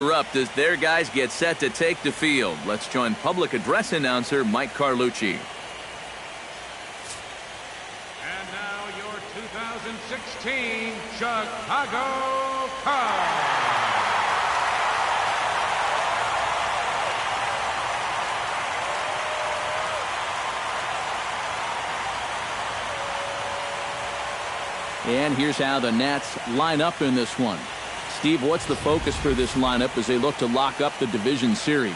Up as their guys get set to take the field. Let's join public address announcer Mike Carlucci. And now your 2016 Chicago Cubs. And here's how the Nats line up in this one. Steve, what's the focus for this lineup as they look to lock up the division series?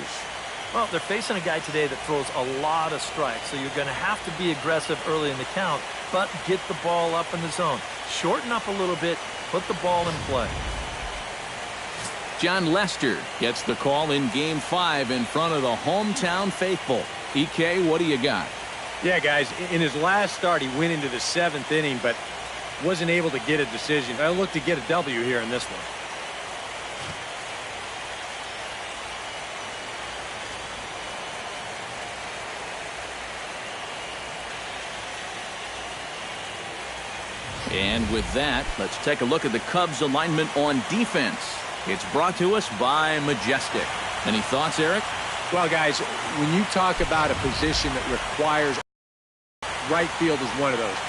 Well, they're facing a guy today that throws a lot of strikes, so you're going to have to be aggressive early in the count, but get the ball up in the zone. Shorten up a little bit, put the ball in play. John Lester gets the call in Game 5 in front of the hometown faithful. EK, what do you got? Yeah, guys, in his last start, he went into the 7th inning, but wasn't able to get a decision. I look to get a W here in this one. And with that, let's take a look at the Cubs alignment on defense. It's brought to us by Majestic. Any thoughts, Eric? Well, guys, when you talk about a position that requires right field is one of those.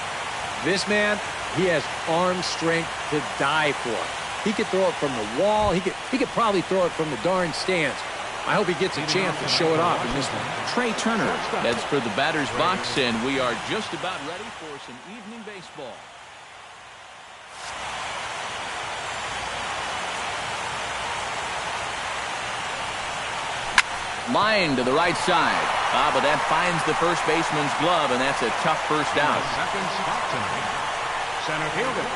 This man, he has arm strength to die for. He could throw it from the wall. He could probably throw it from the darn stands. I hope he gets a chance to show it off in this one. Trey Turner heads for the batter's box, and we are just about ready for some evening baseball. Line to the right side. But that finds the first baseman's glove, and that's a tough first out. Second spot tonight, center fielder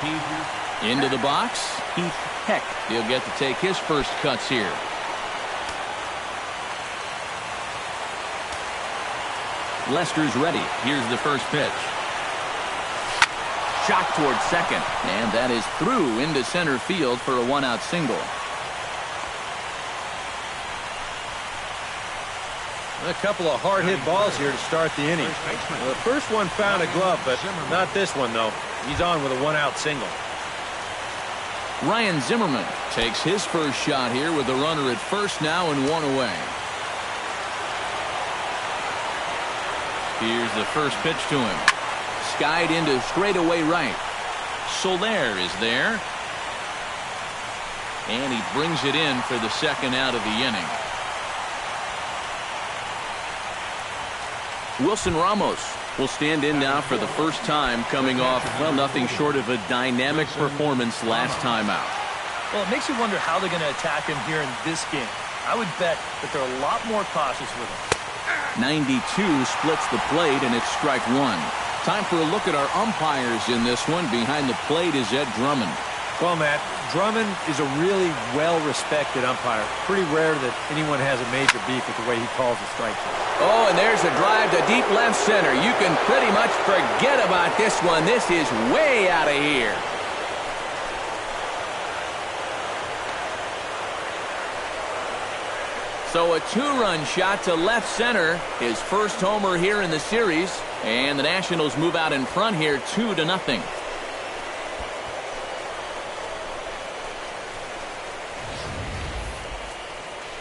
Heath. Into the box, Heath Heck. He'll get to take his first cuts here. Lester's ready. Here's the first pitch. Shot towards second, and that is through into center field for a one-out single. A couple of hard-hit balls here to start the inning. Well, the first one found a glove, but not this one, though. He's on with a one-out single. Ryan Zimmerman takes his first shot here with the runner at first now and one away. Here's the first pitch to him. Skied into straightaway right. Soler is there. And he brings it in for the second out of the inning. Wilson Ramos will stand in now for the first time, coming off, well, nothing short of a dynamic performance last time out. Well, it makes you wonder how they're going to attack him here in this game. I would bet that they're a lot more cautious with him. 92 splits the plate, and it's strike one. Time for a look at our umpires in this one. Behind the plate is Ed Drummond. Well, Matt, Drummond is a really well-respected umpire. Pretty rare that anyone has a major beef with the way he calls the strike zone. Oh, and there's a drive to deep left center. You can pretty much forget about this one. This is way out of here. So a two-run shot to left center. His first homer here in the series. And the Nationals move out in front here 2-0.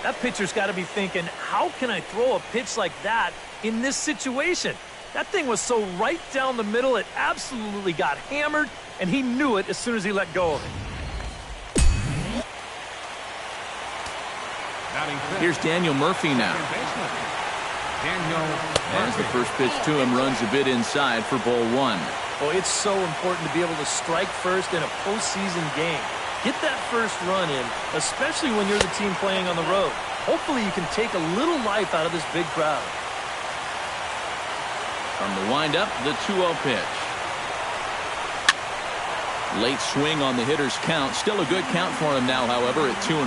That pitcher's got to be thinking, how can I throw a pitch like that in this situation? That thing was so right down the middle, it absolutely got hammered, and he knew it as soon as he let go of it. Here's Daniel Murphy now. As the first pitch to him runs a bit inside for ball one. Oh, it's so important to be able to strike first in a postseason game. Get that first run in, especially when you're the team playing on the road. Hopefully you can take a little life out of this big crowd. From the windup, the 2-0 pitch. Late swing on the hitter's count. Still a good count for him now, however, at 2-1.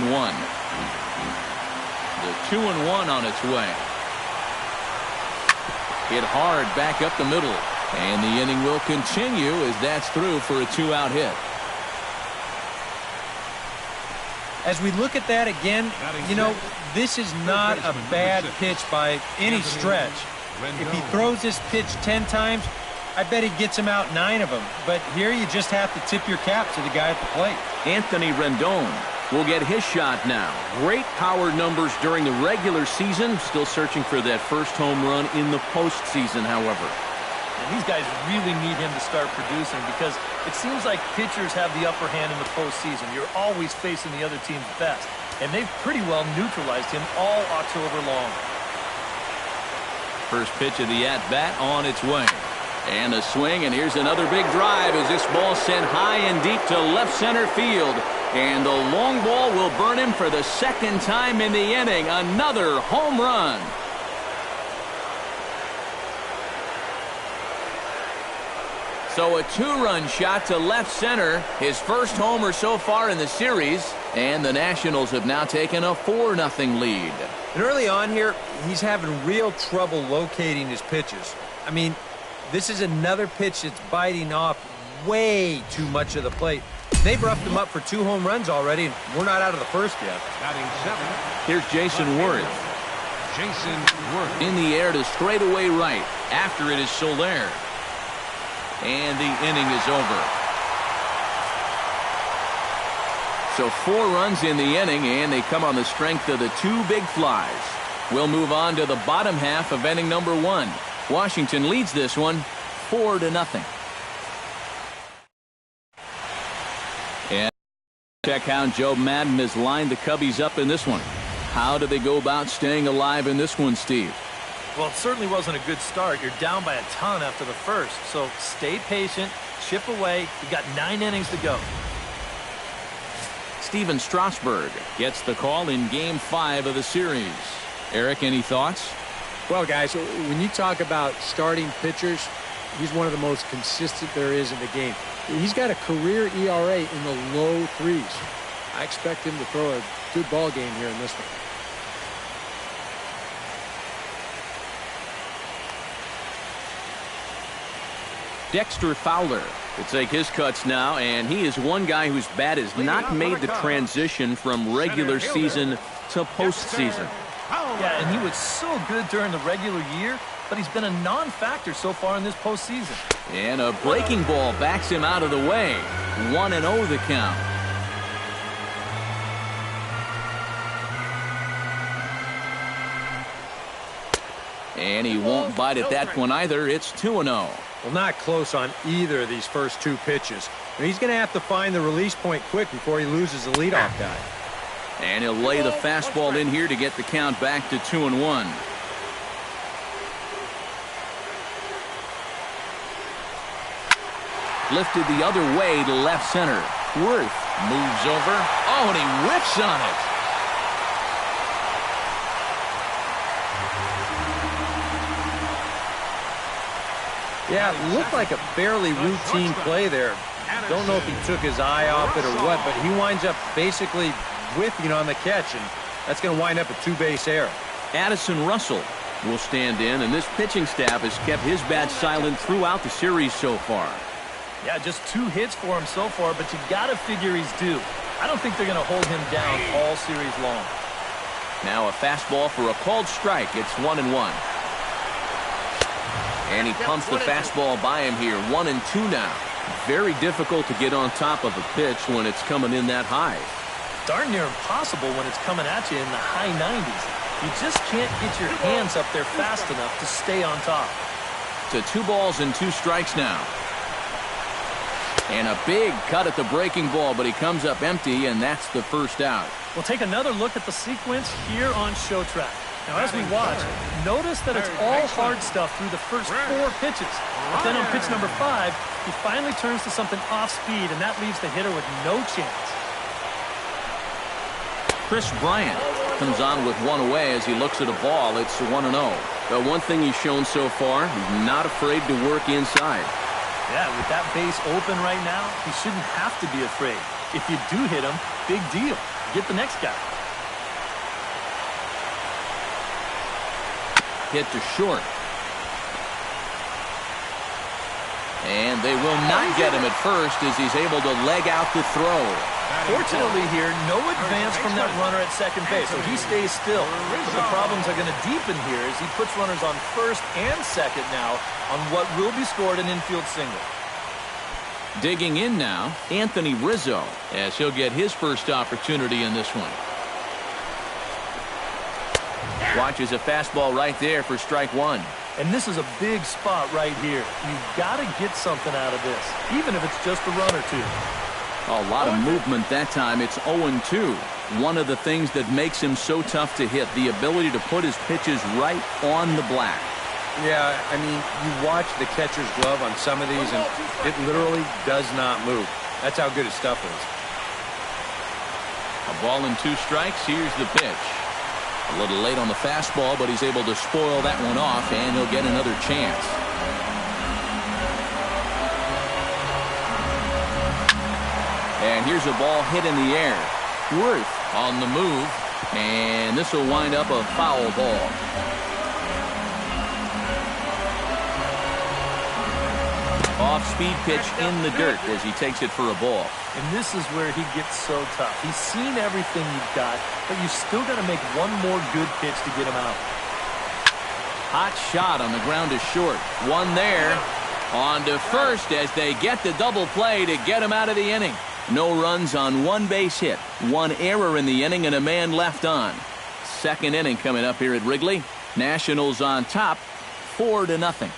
The 2-1 on its way. Hit hard back up the middle. And the inning will continue as that's through for a 2-out hit. As we look at that again, you know, this is not a bad pitch by any stretch. If he throws this pitch 10 times, I bet he gets him out 9 of them. But here you just have to tip your cap to the guy at the plate. Anthony Rendon will get his shot now. Great power numbers during the regular season. Still searching for that first home run in the postseason, however. And these guys really need him to start producing because it seems like pitchers have the upper hand in the postseason. You're always facing the other team's best. And they've pretty well neutralized him all October long. First pitch of the at-bat on its way. And a swing, and here's another big drive as this ball sent high and deep to left center field. And the long ball will burn him for the second time in the inning. Another home run. So a two-run shot to left center, his first homer so far in the series, and the Nationals have now taken a 4-0 lead. And early on here, he's having real trouble locating his pitches. I mean, this is another pitch that's biting off way too much of the plate. They've roughed him up for 2 home runs already, and we're not out of the first yet. Batting 7th. Here's Jason Worth. Jason Worth. In the air to straightaway right. After it is Soler. And the inning is over. So 4 runs in the inning, and they come on the strength of the 2 big flies. We'll move on to the bottom half of inning number 1. Washington leads this one 4-0. And check how Joe Madden has lined the Cubbies up in this one. How do they go about staying alive in this one, Steve? Well, it certainly wasn't a good start. You're down by a ton after the first. So stay patient, chip away. You got 9 innings to go. Steven Strasburg gets the call in Game 5 of the series. Eric, any thoughts? Well, guys, when you talk about starting pitchers, he's one of the most consistent there is in the game. He's got a career ERA in the low 3s. I expect him to throw a good ball game here in this one. Dexter Fowler will take his cuts now, and he is one guy whose bat has not made the transition from regular season to postseason. Yeah, and he was so good during the regular year, but he's been a non-factor so far in this postseason. And a breaking ball backs him out of the way. 1-0 the count. And he won't bite at that one either. It's 2-0. Well, not close on either of these first 2 pitches. And he's going to have to find the release point quick before he loses the leadoff guy. And he'll lay the fastball in here to get the count back to 2-1. Lifted the other way to left center. Worth moves over. Oh, and he whiffs on it. Yeah, it looked like a fairly routine play there. Don't know if he took his eye off it or what, but he winds up basically whiffing on the catch, and that's going to wind up a 2-base error. Addison Russell will stand in, and this pitching staff has kept his bat silent throughout the series so far. Yeah, just 2 hits for him so far, but you got to figure he's due. I don't think they're going to hold him down all series long. Now a fastball for a called strike. It's 1-1. And he pumps the fastball by him here. 1-2 now. Very difficult to get on top of a pitch when it's coming in that high. Darn near impossible when it's coming at you in the high 90s. You just can't get your hands up there fast enough to stay on top. To 2 balls and 2 strikes now. And a big cut at the breaking ball, but he comes up empty, and that's the first out. We'll take another look at the sequence here on Show Track. Now, as we watch, notice that it's all hard stuff through the first 4 pitches. But then on pitch number 5, he finally turns to something off speed, and that leaves the hitter with no chance. Chris Bryant comes on with 1 away as he looks at a ball. It's 1-0. The one thing he's shown so far, he's not afraid to work inside. Yeah, with that base open right now, he shouldn't have to be afraid. If you do hit him, big deal. Get the next guy. Hit to short. And they will not get him at first as he's able to leg out the throw. Fortunately here, no advance from that runner at second base, so he stays still. But the problems are going to deepen here as he puts runners on first and second now on what will be scored an infield single. Digging in now, Anthony Rizzo, as he'll get his first opportunity in this one. Watches a fastball right there for strike one. And this is a big spot right here. You've got to get something out of this, even if it's just a run or two. A lot of movement that time. It's 0-2. One of the things that makes him so tough to hit, the ability to put his pitches right on the black. Yeah, I mean, you watch the catcher's glove on some of these, and it literally does not move. That's how good his stuff is. A ball and 2 strikes. Here's the pitch. A little late on the fastball, but he's able to spoil that one off, and he'll get another chance. And here's a ball hit in the air. Worth on the move, and this will wind up a foul ball. Off-speed pitch in the dirt as he takes it for a ball. And this is where he gets so tough. He's seen everything you've got, but you still got to make one more good pitch to get him out. Hot shot on the ground is short. One there. On to first as they get the double play to get him out of the inning. No runs on 1 base hit. 1 error in the inning and a man left on. Second inning coming up here at Wrigley. Nationals on top, 4-0.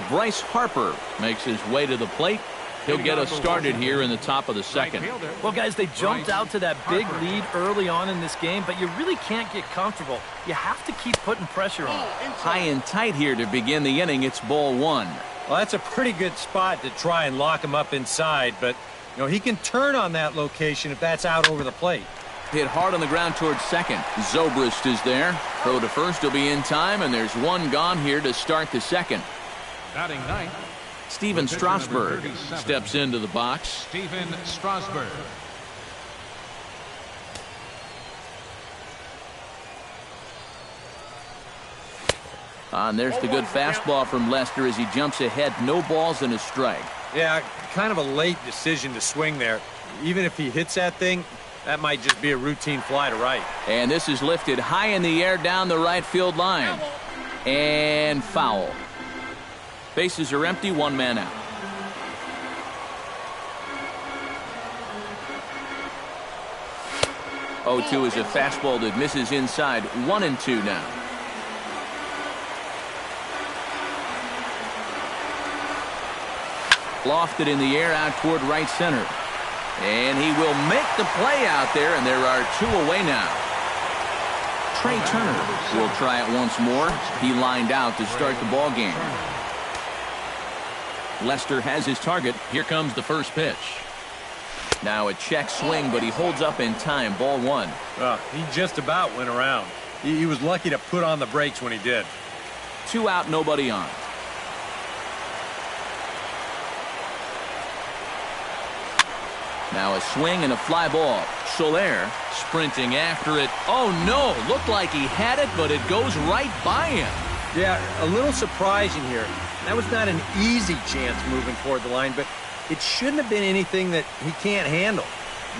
Bryce Harper makes his way to the plate. He'll get us started here in the top of the second. Well, guys, they jumped out to that big lead early on in this game, but you really can't get comfortable. You have to keep putting pressure on. High and tight here to begin the inning. It's ball 1. Well, that's a pretty good spot to try and lock him up inside, but, you know, he can turn on that location if that's out over the plate. Hit hard on the ground towards second. Zobrist is there. Throw to first will be in time, and there's 1 gone here to start the second. Batting ninth, Steven Strasburg steps into the box. Steven Strasburg. And there's the good fastball from Lester as he jumps ahead. No balls and a strike. Yeah, kind of a late decision to swing there. Even if he hits that thing, that might just be a routine fly to right. And this is lifted high in the air down the right field line. And foul. Bases are empty, 1 man out. Oh-2 is a fastball that misses inside. 1-2 now. Lofted in the air out toward right center. And he will make the play out there, and there are 2 away now. Trey Turner will try it once more. He lined out to start the ball game. Lester has his target. Here comes the first pitch. Now a check swing, but he holds up in time. Ball 1. He just about went around. He was lucky to put on the brakes when he did. 2 out, nobody on. Now a swing and a fly ball. Soler sprinting after it. Oh no, looked like he had it, but it goes right by him. Yeah, a little surprising here. That was not an easy chance moving toward the line, but it shouldn't have been anything that he can't handle.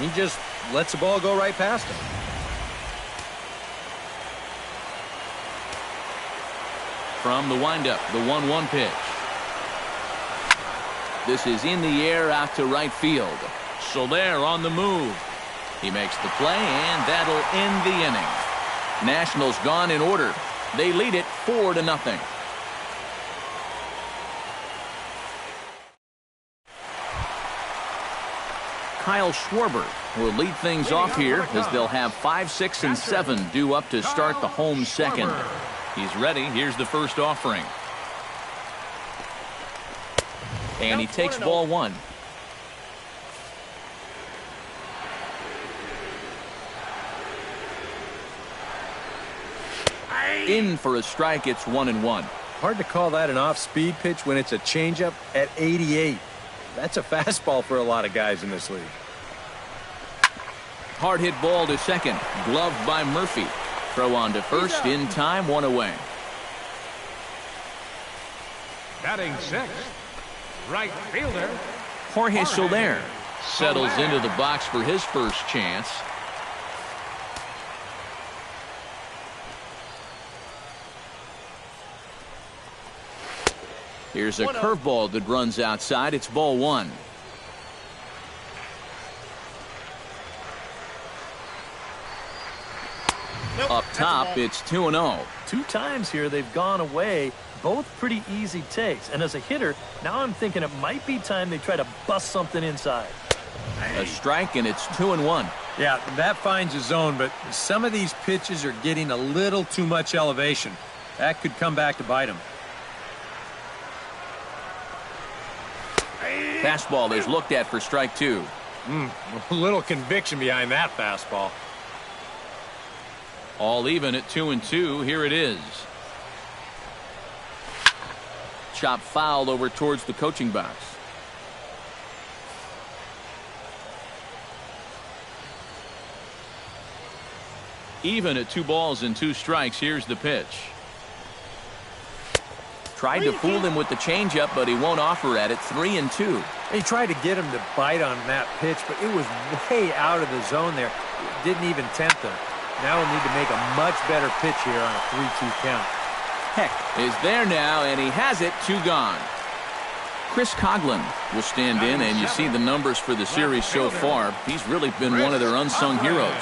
He just lets the ball go right past him. From the windup, the 1-1 pitch. This is in the air out to right field. Soler on the move. He makes the play, and that'll end the inning. Nationals gone in order. They lead it 4-0. Kyle Schwarber will lead things off here as they'll have 5, 6, and 7 due up to start the home second. He's ready. Here's the first offering. And he takes ball 1. In for a strike. It's 1-1. Hard to call that an off-speed pitch when it's a changeup at 88. That's a fastball for a lot of guys in this league. Hard hit ball to second. Gloved by Murphy. Throw on to first. In time. 1 away. Batting 6th, right fielder Jorge Soler settles into the box for his first chance. Here's a curveball that runs outside. It's ball one. Up top, it's 2-0. 2 times here they've gone away. Both pretty easy takes. And as a hitter, now I'm thinking it might be time they try to bust something inside. A strike, and it's 2-1. Yeah, that finds a zone, but some of these pitches are getting a little too much elevation. That could come back to bite him. Fastball is looked at for strike 2. A little conviction behind that fastball. All even at 2-2. Here it is. Chop foul over towards the coaching box. Even at 2 balls and 2 strikes. Here's the pitch. Tried to fool him with the changeup, but he won't offer at it. 3-2. He tried to get him to bite on that pitch, but it was way out of the zone there. It didn't even tempt him. Now he'll need to make a much better pitch here on a 3-2 count. Heck is there now, and he has it. 2 gone. Chris Coughlin will stand in, and you see the numbers for the series so far. He's really been one of their unsung heroes.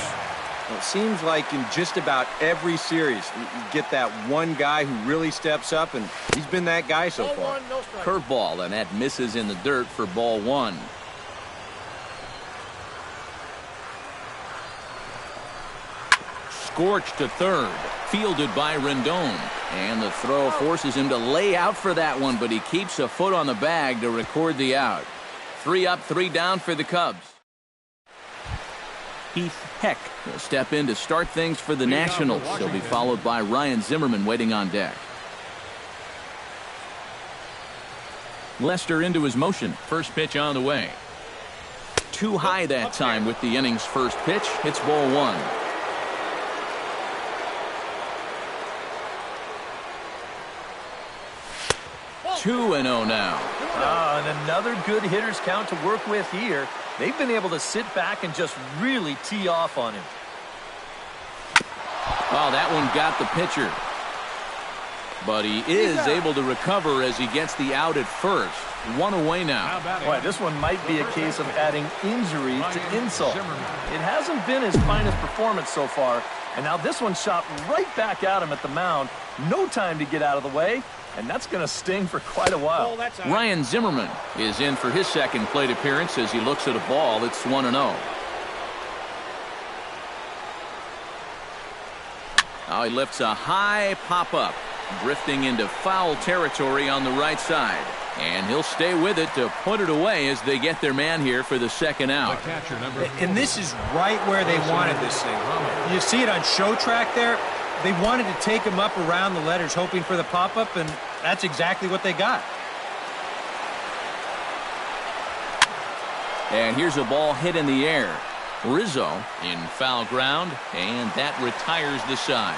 Well, it seems like in just about every series, you get that one guy who really steps up, and he's been that guy so far. Curveball, and that misses in the dirt for ball 1. Scorched to third, fielded by Rendon, and the throw forces him to lay out for that one, but he keeps a foot on the bag to record the out. 3 up, 3 down for the Cubs. Heath Heck will step in to start things for the Nationals. He'll be followed by Ryan Zimmerman waiting on deck. Lester into his motion. First pitch on the way. Too high that time with the inning's first pitch. It's ball 1. Two and 0 now. And another good hitter's count to work with here. They've been able to sit back and just really tee off on him. Oh, that one got the pitcher. But he is able to recover as he gets the out at first. 1 away now. Boy, this one might be a case of adding injury to insult. It hasn't been his finest performance so far. And now this one shot right back at him at the mound. No time to get out of the way. And that's going to sting for quite a while. Ryan Zimmerman is in for his second plate appearance as he looks at a ball. It's 1-0. Now he lifts a high pop-up, drifting into foul territory on the right side. And he'll stay with it to put it away as they get their man here for the second out. And this is right where they wanted this thing. You see it on show track there? They wanted to take him up around the letters, hoping for the pop-up, and that's exactly what they got. And here's a ball hit in the air. Rizzo in foul ground, and that retires the side.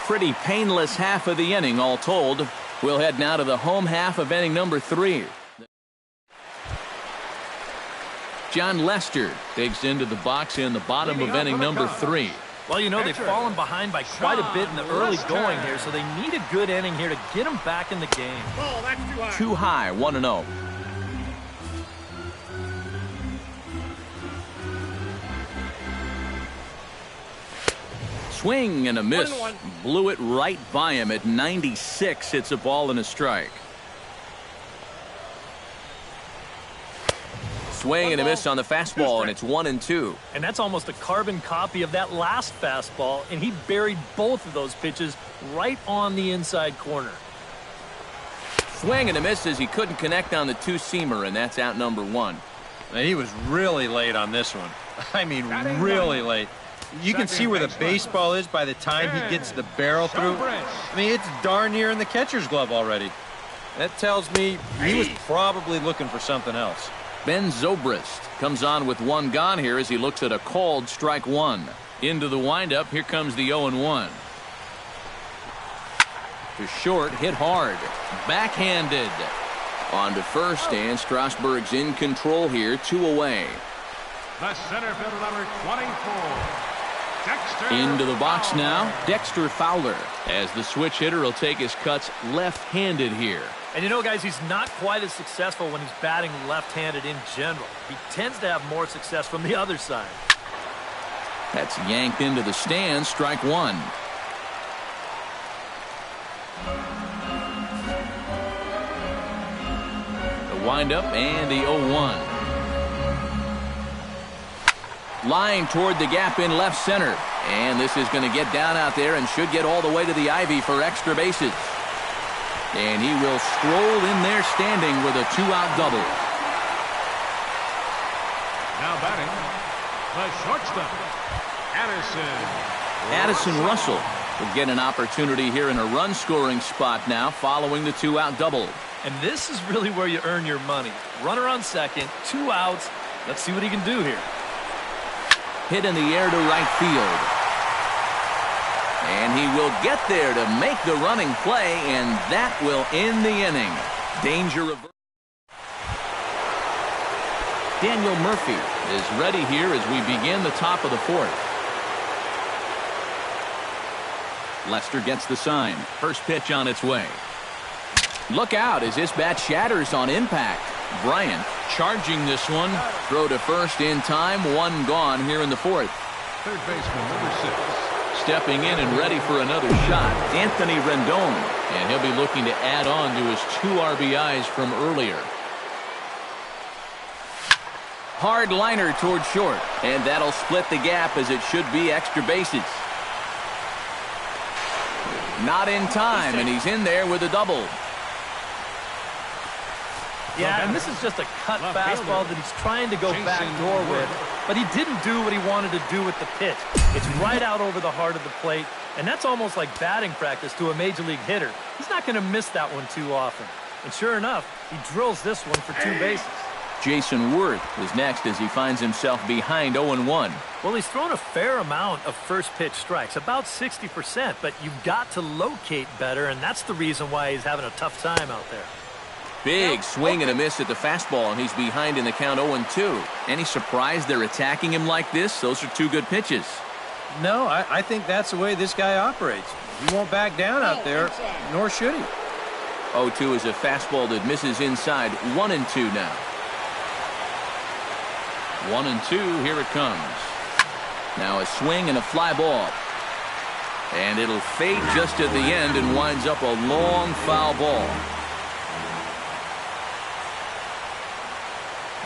Pretty painless half of the inning, all told. We'll head now to the home half of inning number 3. John Lester digs into the box in the bottom of inning number 3. Well, you know, they've fallen behind by quite a bit in the early going here, so they need a good inning here to get them back in the game. Too high, 1-0. Swing and a miss. Blew it right by him at 96. It's a ball and a strike. Swing and a miss on the fastball, and it's 1-2. And that's almost a carbon copy of that last fastball, and he buried both of those pitches right on the inside corner. Swing and a miss as he couldn't connect on the 2-seamer, and that's out number 1. Now, he was really late on this one. I mean, really late. You can see where the baseball is by the time he gets the barrel through. I mean, it's darn near in the catcher's glove already. That tells me he was probably looking for something else. Ben Zobrist comes on with 1 gone here as he looks at a called strike 1. Into the windup, here comes the 0-1. To short, hit hard. Backhanded. On to first, and Strasburg's in control here, 2 away. The center fielder, number 24. Into the box now, Dexter Fowler, as the switch hitter will take his cuts left-handed here. And you know, guys, he's not quite as successful when he's batting left-handed in general. He tends to have more success from the other side. That's yanked into the stands, strike one. The windup and the 0-1. Line toward the gap in left center. And this is going to get down out there and should get all the way to the ivy for extra bases. And he will stroll in there standing with a 2-out double. Now batting, the shortstop, Addison Russell will get an opportunity here in a run-scoring spot now following the 2-out double. And this is really where you earn your money. Runner on second, 2 outs. Let's see what he can do here. Hit in the air to right field. And he will get there to make the running play, and that will end the inning. Danger reversed. Daniel Murphy is ready here as we begin the top of the fourth. Lester gets the sign. First pitch on its way. Look out as this bat shatters on impact. Bryant charging this one. Throw to first in time. One gone here in the fourth. third baseman, number 6. Stepping in and ready for another shot, Anthony Rendon. And he'll be looking to add on to his 2 RBIs from earlier. Hard liner toward short. And that'll split the gap as it should be extra bases. Not in time, and he's in there with a double. Yeah, and this is just a cut fastball that he's trying to go back door with, but he didn't do what he wanted to do with the pitch. It's right out over the heart of the plate, and that's almost like batting practice to a major league hitter. He's not going to miss that one too often. And sure enough, he drills this one for 2 bases. Jason Worth is next as he finds himself behind 0-1. Well, he's thrown a fair amount of first pitch strikes, about 60%, but you've got to locate better, and that's the reason why he's having a tough time out there. Big swing and a miss at the fastball, and he's behind in the count 0-2. Any surprise they're attacking him like this? Those are 2 good pitches. No, I think that's the way this guy operates. He won't back down out there, nor should he. 0-2 is a fastball that misses inside. 1-2 now. 1-2, here it comes. Now a swing and a fly ball. And it'll fade just at the end and winds up a long foul ball.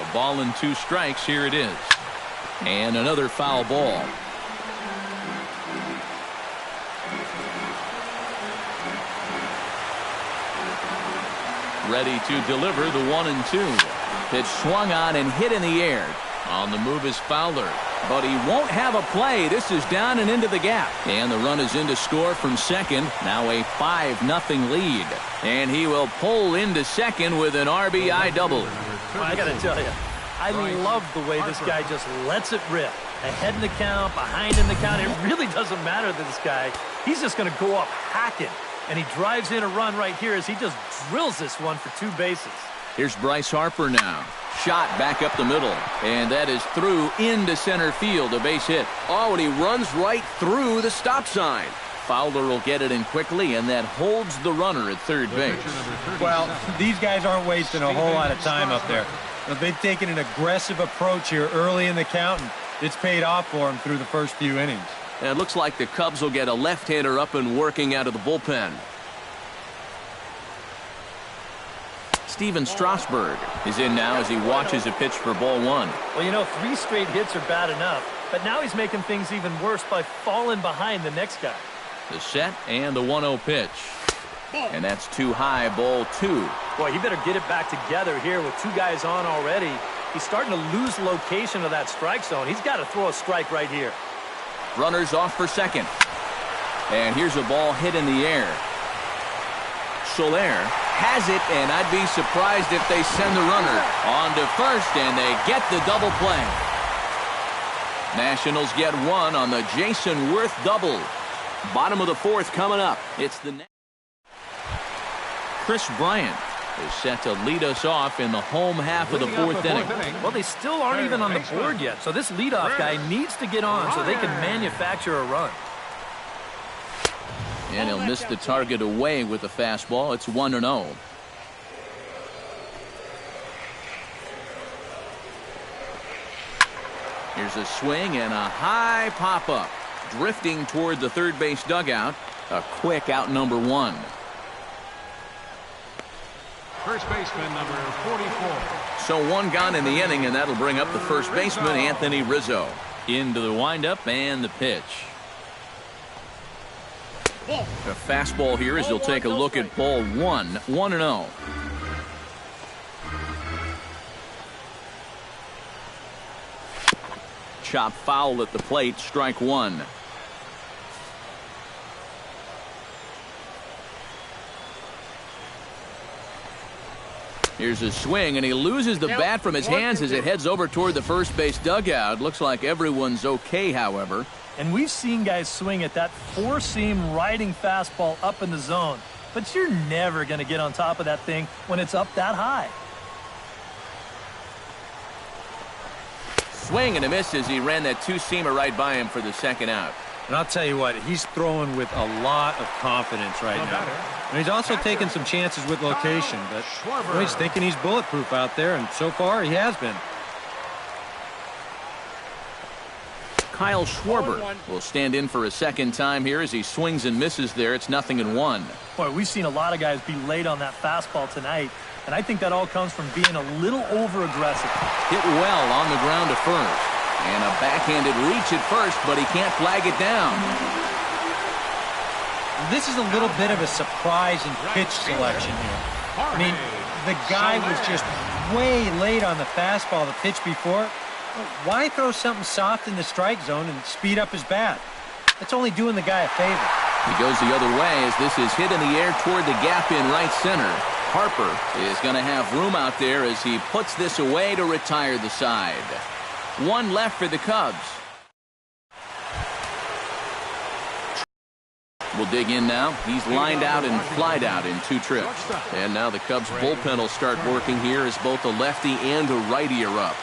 A ball and 2 strikes, here it is. And another foul ball. Ready to deliver the 1-2. Pitch swung on and hit in the air. On the move is Fowler, but he won't have a play. This is down and into the gap. And the run is in to score from second. Now a 5-0 lead. And he will pull into second with an RBI double. Well, I got to tell you, I love the way this guy just lets it rip. Ahead in the count, behind in the count. It really doesn't matter to this guy. He's just going to go up hacking. And he drives in a run right here as he just drills this one for 2 bases. Here's Bryce Harper now. Shot back up the middle. And that is through into center field, a base hit. Oh, and he runs right through the stop sign. Fowler will get it in quickly, and that holds the runner at third base. Well, these guys aren't wasting a whole lot of time up there. They've taken an aggressive approach here early in the count, and it's paid off for them through the first few innings. And it looks like the Cubs will get a left-hander up and working out of the bullpen. Steven Strasburg is in now as he watches a pitch for ball 1. Well, you know, 3 straight hits are bad enough, but now he's making things even worse by falling behind the next guy. The set and the 1-0 pitch. And that's too high, ball 2. Boy, he better get it back together here with 2 guys on already. He's starting to lose location of that strike zone. He's got to throw a strike right here. Runners off for second. And here's a ball hit in the air. Soler has it, and I'd be surprised if they send the runner on to first, and they get the double play. Nationals get 1 on the Jason Worth double. Bottom of the 4th coming up. It's the Chris Bryant is set to lead us off in the home half of the fourth inning. Well, they still aren't even on the board yet, so this leadoff guy needs to get on so they can manufacture a run. And he'll miss the target away with the fastball. It's 1-0. Here's a swing and a high pop-up. Drifting toward the third base dugout. A quick out number 1. First baseman, number 44. So 1 gone in the inning, and that'll bring up the first baseman, Anthony Rizzo. Into the windup and the pitch. A fastball here as he'll take a look at ball 1. 1-0. Chop foul at the plate. Strike 1. Here's a swing, and he loses the bat from his hands as it heads over toward the first base dugout. Looks like everyone's okay, however. And we've seen guys swing at that four-seam riding fastball up in the zone. But you're never going to get on top of that thing when it's up that high. Swing and a miss as he ran that two-seamer right by him for the second out. And I'll tell you what, he's throwing with a lot of confidence right now. And he's also taking some chances with location, but he's thinking he's bulletproof out there, and so far he has been. Kyle Schwarber will stand in for a second time here as he swings and misses there. It's 0-1. Boy, we've seen a lot of guys be late on that fastball tonight, and I think that all comes from being a little over-aggressive. Hit well on the ground to first. And a backhanded reach at first, but he can't flag it down. This is a little bit of a surprise in pitch selection here. I mean, the guy was just way late on the fastball the pitch before. Why throw something soft in the strike zone and speed up his bat? It's only doing the guy a favor. He goes the other way as this is hit in the air toward the gap in right center. Harper is going to have room out there as he puts this away to retire the side. 1 left for the Cubs. Will dig in now. He's lined out and flied out in 2 trips. And now the Cubs bullpen will start working here as both a lefty and a righty are up.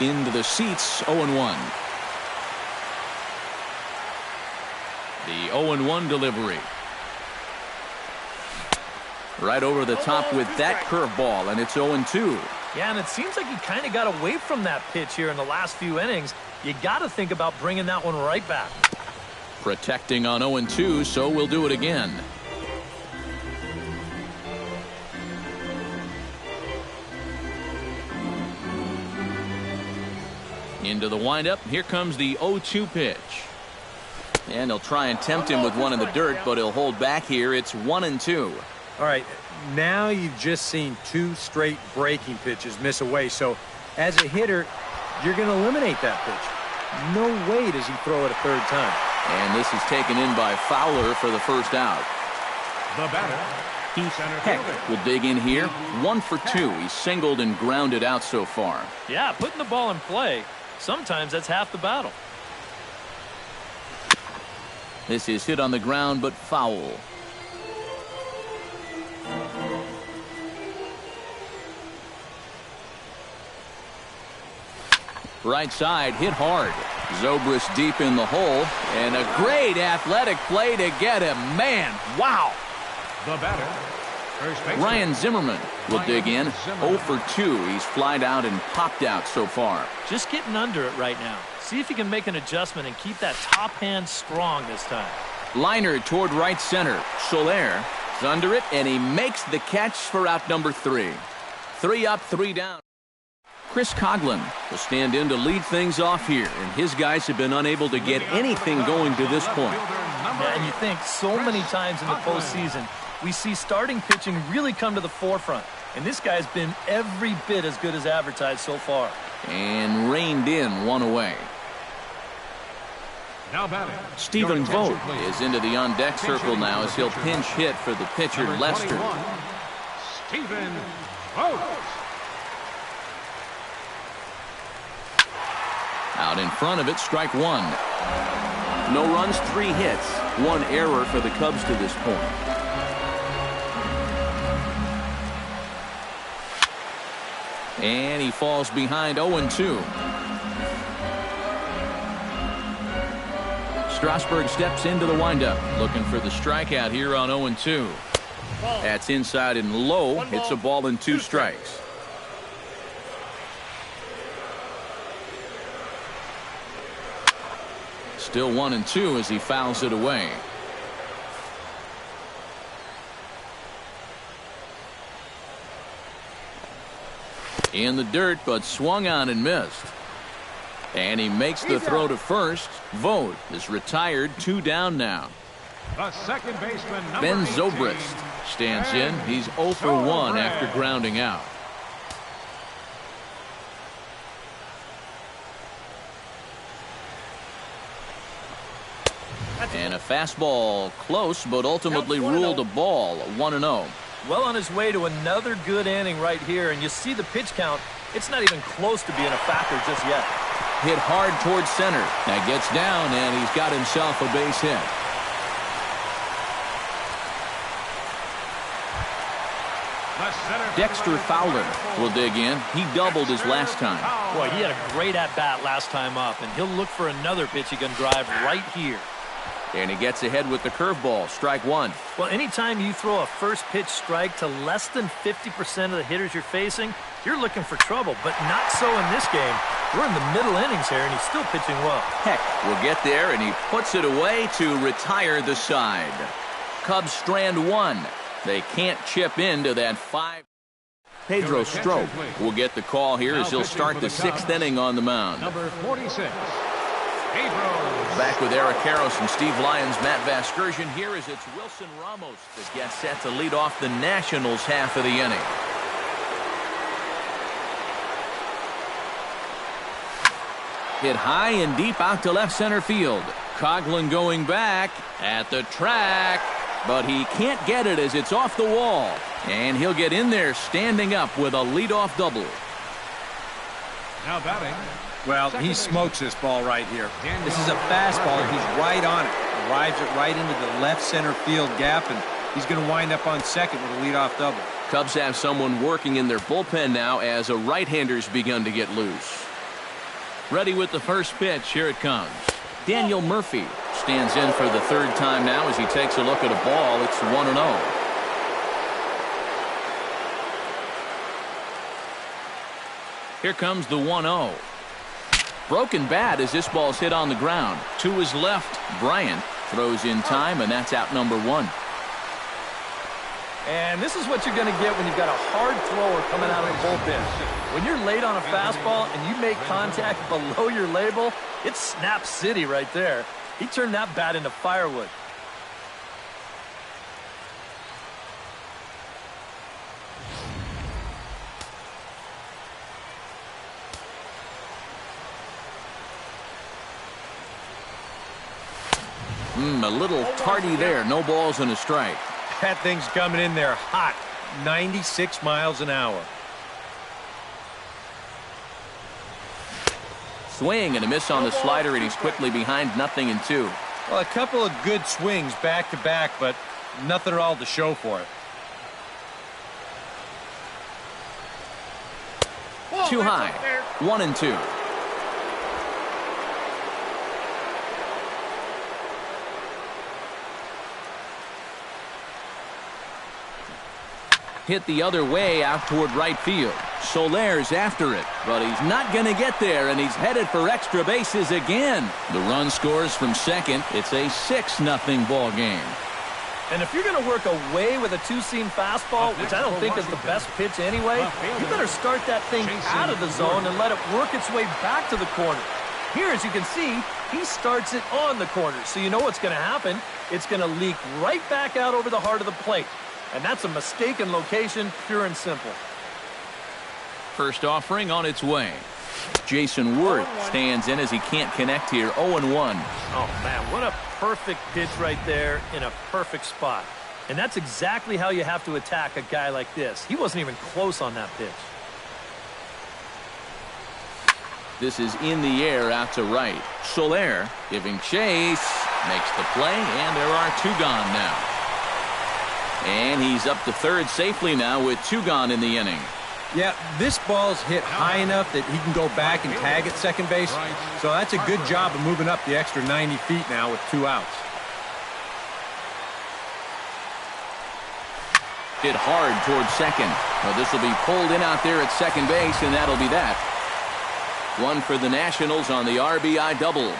Into the seats, 0-1. The 0-1 delivery. Right over the top with that curveball, and it's 0-2. Yeah, and it seems like he kind of got away from that pitch here in the last few innings. You got to think about bringing that one right back. Protecting on 0-2, so we'll do it again. Into the windup. Here comes the 0-2 pitch. And he'll try and tempt him with one in the dirt, but he'll hold back here. It's 1-2. All right, now you've just seen 2 straight breaking pitches miss away. So as a hitter, you're going to eliminate that pitch. No way does he throw it a third time. And this is taken in by Fowler for the first out. The batter, Heck will dig in here. 1 for 2. He's singled and grounded out so far. Yeah, putting the ball in play, sometimes that's half the battle. This is hit on the ground, but foul. Right side, hit hard. Zobrist deep in the hole, and a great athletic play to get him. Man, wow. the batter, first baseman Ryan Zimmerman will dig in. 0 for 2. He's flied out and popped out so far. Just getting under it right now. See if you can make an adjustment and keep that top hand strong this time. Liner toward right center. Soler is under it, and he makes the catch for out number 3. 3 up, 3 down. Chris Coughlin will stand in to lead things off here, and his guys have been unable to get anything going to this point. Yeah, and you think so many times in the postseason, we see starting pitching really come to the forefront. And this guy's been every bit as good as advertised so far. And reined in 1 away. now batting. Stephen Vogt is into the on-deck circle now as he'll pinch hit for the pitcher, Number Lester. 21, Stephen Vogt. Out in front of it, strike 1. No runs, 3 hits, 1 error for the Cubs to this point. And he falls behind 0-2. Strasburg steps into the windup, looking for the strikeout here on 0-2. That's inside and low. It's a ball and 2 strikes. Still 1-2 as he fouls it away. In the dirt, but swung on and missed. And he makes the throw to first. Vogt is retired, 2 down now. The second baseman, Ben number 18, Zobrist stands in. He's 0 for 1 after grounding out. And a fastball close, but ultimately ruled a ball, 1-0. Well on his way to another good inning right here, and you see the pitch count. It's not even close to being a factor just yet. Hit hard towards center. That gets down, and he's got himself a base hit. Dexter Fowler will dig in. He doubled his last time. Boy, he had a great at-bat last time up, and he'll look for another pitch he can drive right here. And he gets ahead with the curveball, strike 1. Well, anytime you throw a first pitch strike to less than 50% of the hitters you're facing, you're looking for trouble, but not so in this game. We're in the middle innings here, and he's still pitching well. Heck will get there, and he puts it away to retire the side. Cubs strand 1. They can't chip into that 5. Pedro Strop will get the call here as he'll start the 6th inning on the mound. Number 46, Pedro. Back with Eric Karros and Steve Lyons, Matt Vasgersian here as it's Wilson Ramos that gets set to lead off the Nationals half of the inning. Hit high and deep out to left center field. Coghlan going back at the track, but he can't get it as it's off the wall. And he'll get in there standing up with a leadoff double. Now batting. Well, he smokes this ball right here. This is a fastball, and he's right on it. Drives it right into the left center field gap, and he's going to wind up on second with a leadoff double. Cubs have someone working in their bullpen now as a right-hander's begun to get loose. Ready with the first pitch. Here it comes. Daniel Murphy stands in for the 3rd time now as he takes a look at a ball. It's 1-0. Here comes the 1-0. Broken bat as this ball's hit on the ground. To his left, Bryant throws in time, and that's out number 1. And this is what you're going to get when you've got a hard thrower coming out of the bullpen. When you're late on a fastball and you make contact below your label, it's snap city right there. He turned that bat into firewood. A little tardy there. No balls and a strike. That thing's coming in there hot. 96 miles an hour. Swing and a miss on the slider, and he's quickly behind 0-2. Well, a couple of good swings back-to-back, but nothing at all to show for it. Too high. 1-2. Hit the other way out toward right field. Soler's after it, but he's not going to get there, and he's headed for extra bases again. The run scores from second. It's a 6-0 ball game. And if you're going to work away with a 2-seam fastball, which I don't think is the best pitch anyway, you better start that thing out of the zone and let it work its way back to the corner. Here, as you can see, he starts it on the corner, so you know what's going to happen. It's going to leak right back out over the heart of the plate. And that's a mistaken location, pure and simple. First offering on its way. Jason Wirth stands in as he can't connect here. 0-1. Oh, man, what a perfect pitch right there in a perfect spot. And that's exactly how you have to attack a guy like this. He wasn't even close on that pitch. This is in the air out to right. Soler giving chase. Makes the play, and there are 2 gone now. And he's up to third safely now with 2 gone in the inning. Yeah, this ball's hit high enough that he can go back and tag at second base. So that's a good job of moving up the extra 90 feet now with 2 outs. Hit hard towards second. Well, this will be pulled in out there at second base, and that'll be that. 1 for the Nationals on the RBI double.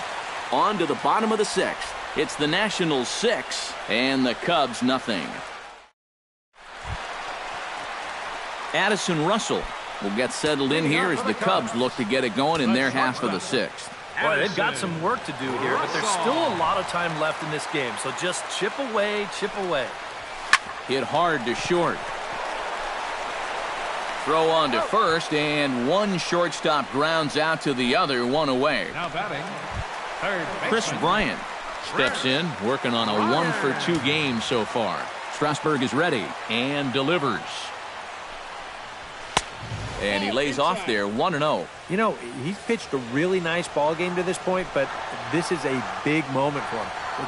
On to the bottom of the 6th. It's the Nationals 6 and the Cubs nothing. Addison Russell will get settled in here as the Cubs look to get it going in their half of the 6th. Boy, they've got some work to do here, but there's still a lot of time left in this game, so just chip away, chip away. Hit hard to short. Throw on to first, and 1 shortstop grounds out to the other, 1 away. Now batting, third Chris baseman. Bryant steps in, working on a 1-for-2 game so far. Strasburg is ready and delivers. And he lays off there, 1-0. You know, he's pitched a really nice ball game to this point, but this is a big moment for him.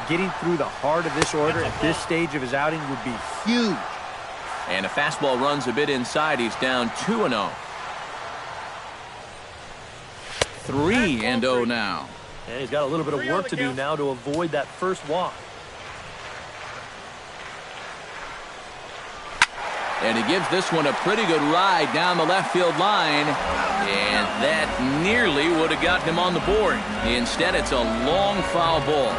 Getting through the heart of this order at this stage of his outing would be huge. And a fastball runs a bit inside. He's down 2-0. 3-0 now. And he's got a little bit of work to do now to avoid that first walk. And he gives this one a pretty good ride down the left field line. And that nearly would have gotten him on the board. Instead, it's a long foul ball.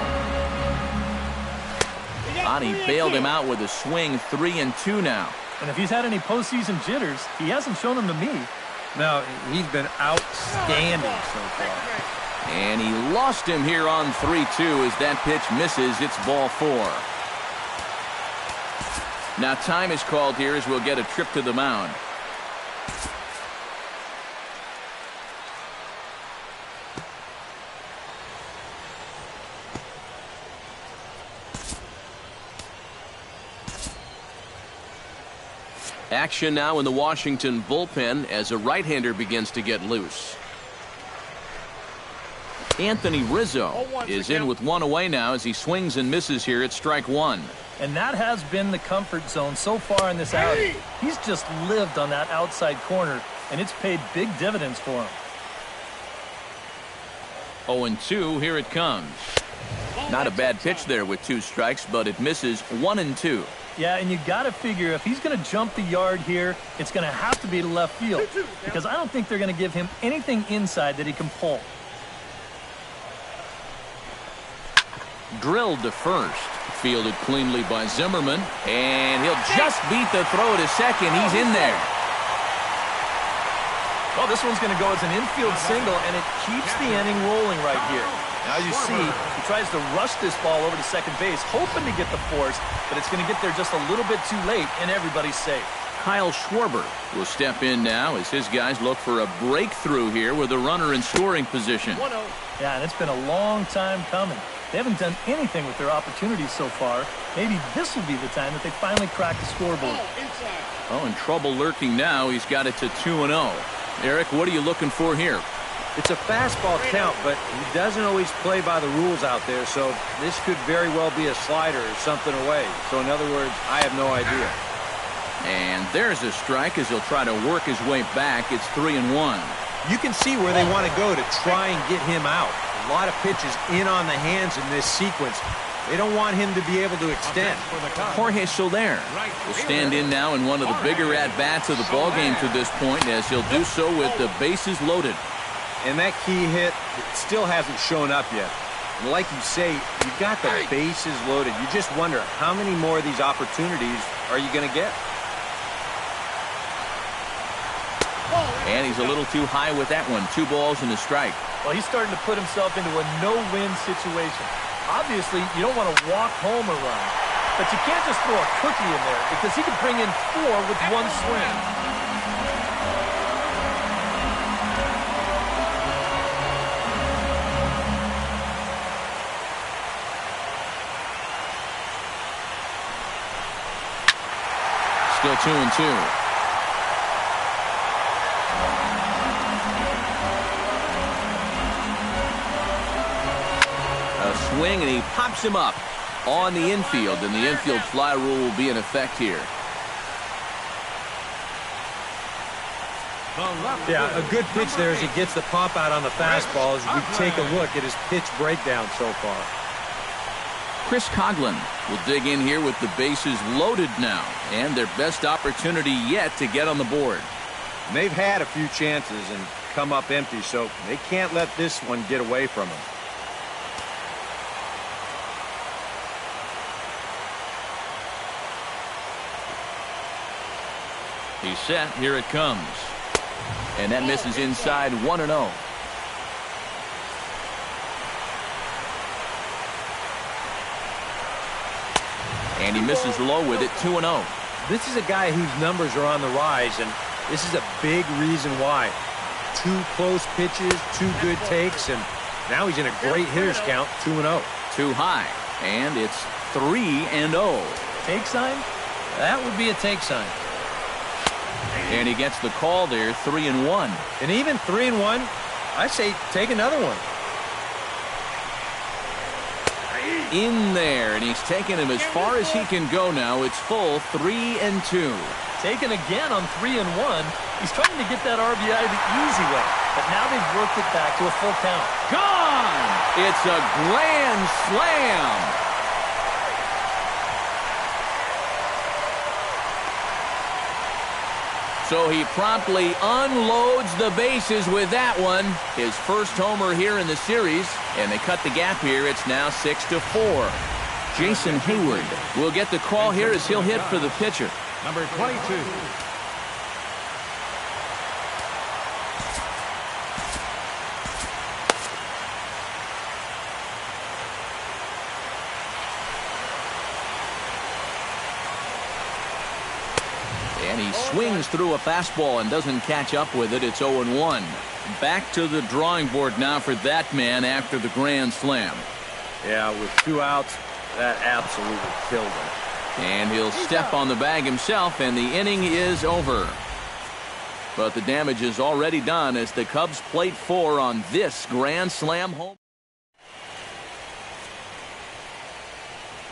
Ani bailed him out with a swing. 3-2 now. And if he's had any postseason jitters, he hasn't shown them to me. No, he's been outstanding so far. And he lost him here on 3-2 as that pitch misses. It's ball 4. Now time is called here as we'll get a trip to the mound. Action now in the Washington bullpen as a right-hander begins to get loose. Anthony Rizzo is in with 1 away now as he swings and misses here at strike 1. And that has been the comfort zone so far in this outing. He's just lived on that outside corner, and it's paid big dividends for him. 0-2, here it comes. Not a bad pitch there with 2 strikes, but it misses. 1-2. Yeah, and you got to figure if he's going to jump the yard here, it's going to have to be to left field, because I don't think they're going to give him anything inside that he can pull. Drilled to first. Fielded cleanly by Zimmerman. And he'll just beat the throw to second. He's in there. Well, this one's going to go as an infield single, and it keeps the inning rolling right here. Now you see, he tries to rush this ball over to second base, hoping to get the force, but it's going to get there just a little bit too late, and everybody's safe. Kyle Schwarber will step in now as his guys look for a breakthrough here with a runner in scoring position. Yeah, and it's been a long time coming. They haven't done anything with their opportunities so far. Maybe this will be the time that they finally crack the scoreboard. Oh, and trouble lurking now. He's got it to 2-0. Eric, what are you looking for here? It's a fastball count, but he doesn't always play by the rules out there, so this could very well be a slider or something away. So in other words, I have no idea. And there's a strike as he'll try to work his way back. It's 3-1. You can see where they want to go to try and get him out. A lot of pitches in on the hands in this sequence. They don't want him to be able to extend. Jorge Soler will stand in now in one of the bigger at-bats of the ballgame to this point as he'll do so with the bases loaded. And that key hit still hasn't shown up yet. And like you say, you've got the bases loaded. You just wonder how many more of these opportunities are you going to get? And he's a little too high with that one. 2 balls and a strike. Well, he's starting to put himself into a no-win situation. Obviously, you don't want to walk home a run, but you can't just throw a cookie in there because he can bring in 4 with 1 swing. Still 2-2. swing, and he pops him up on the infield, and the infield fly rule will be in effect here. Yeah, a good pitch there as he gets the pop out on the fastball as we take a look at his pitch breakdown so far. Chris Coughlin will dig in here with the bases loaded now, and their best opportunity yet to get on the board. They've had a few chances and come up empty, so they can't let this one get away from them. He's set. Here it comes. And that misses inside 1-0. And he misses low with it, 2-0. This is a guy whose numbers are on the rise, and this is a big reason why. 2 close pitches, 2 good takes, and now he's in a great hitters count, 2-0. Too high, and it's 3-0. Take sign? That would be a take sign. And he gets the call there, 3-1. And even 3-1, I say take another one. In there, and he's taken him as far as he can go now. It's full, 3-2. Taken again on 3-1. He's trying to get that RBI the easy way, but now they've worked it back to a full count. Gone! It's a grand slam. So he promptly unloads the bases with that one. His first homer here in the series, and they cut the gap here. It's now 6-4. Jason Hayward will get the call here as he'll hit for the pitcher. Number 22. And he swings through a fastball and doesn't catch up with it. It's 0-1. Back to the drawing board now for that man after the grand slam. Yeah, with 2 outs, that absolutely killed him. And he'll step on the bag himself, and the inning is over. But the damage is already done as the Cubs plate 4 on this grand slam home.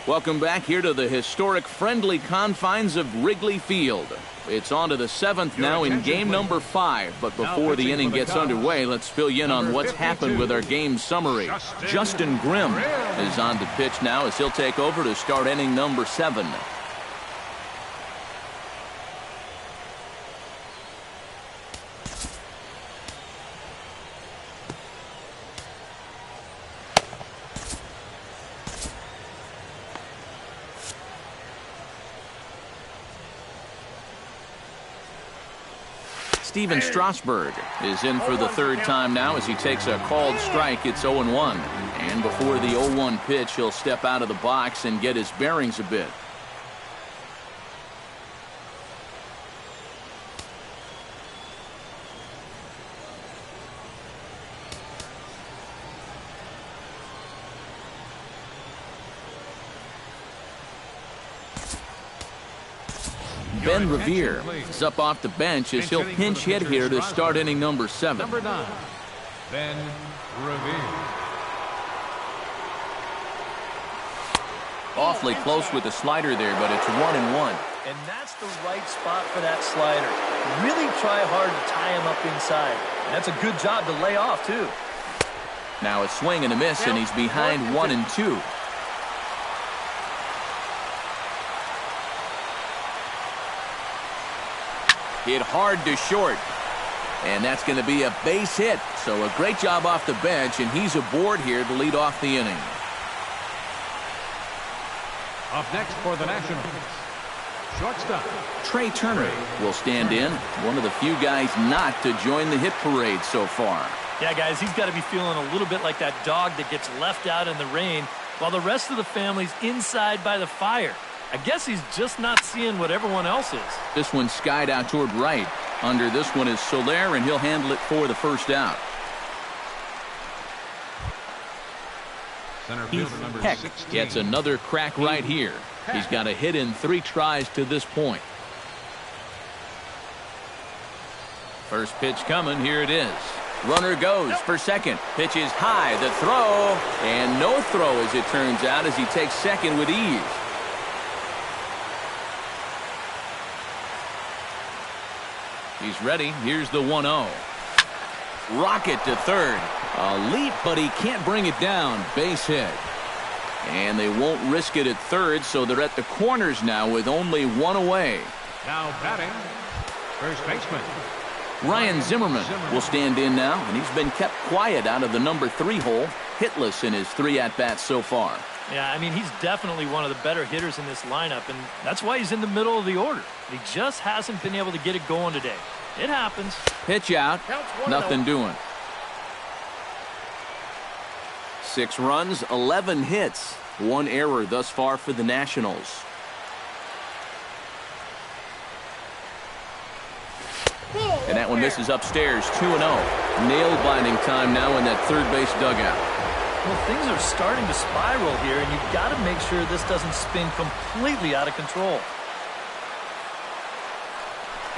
Welcome back here to the historic friendly confines of Wrigley Field. It's on to the 7th now in game number 5. But before the inning gets underway, let's fill you in on what's happened with our game summary. Justin Grimm is on to pitch now as he'll take over to start inning number 7. Steven Strasburg is in for the 3rd time now as he takes a called strike. It's 0-1. And before the 0-1 pitch, he'll step out of the box and get his bearings a bit. Ben Revere is up off the bench as he'll pinch hit here to start inning number 7. Number 9, Ben Revere. Awfully close with the slider there, but it's 1-1. And that's the right spot for that slider. Really try hard to tie him up inside. And that's a good job to lay off, too. Now a swing and a miss, and he's behind 1-2. Hit hard to short. And that's going to be a base hit. So a great job off the bench, and he's aboard here to lead off the inning. Up next for the Nationals, shortstop Trey Turner will stand in. One of the few guys not to join the hit parade so far. Yeah, guys, he's got to be feeling a little bit like that dog that gets left out in the rain while the rest of the family's inside by the fire. I guess he's just not seeing what everyone else is. This one's skied out toward right. Under this one is Soler, and he'll handle it for the first out. center Heath fielder number Heck 16. gets another crack right here. He's got a hit in 3 tries to this point. First pitch coming. Here it is. Runner goes for second. Pitch is high. The throw. And no throw, as it turns out, as he takes second with ease. He's ready. Here's the 1-0. Rocket to third. A leap, but he can't bring it down. Base hit. And they won't risk it at third, so they're at the corners now with only one away. Now batting, first baseman Ryan Zimmerman will stand in now, and he's been kept quiet out of the number 3 hole, hitless in his 3 at-bats so far. Yeah, I mean, he's definitely one of the better hitters in this lineup, and that's why he's in the middle of the order. He just hasn't been able to get it going today. It happens. Pitch out. Nothing doing. 6 runs, 11 hits. 1 error thus far for the Nationals. And that one misses upstairs. 2-0. Nail-biting time now in that third base dugout. Well, things are starting to spiral here, and you've got to make sure this doesn't spin completely out of control.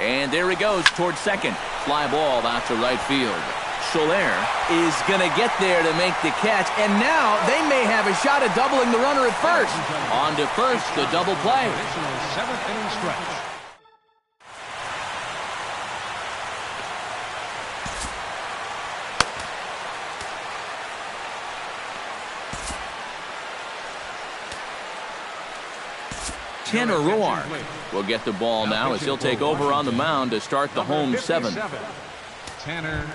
And there he goes towards second. Fly ball out to right field. Soler is going to get there to make the catch, and now they may have a shot at doubling the runner at first. On to first, the double play. Additional 7th inning stretch. Tanner Roark will get the ball now as he'll take over on the mound to start the home 7th. Tanner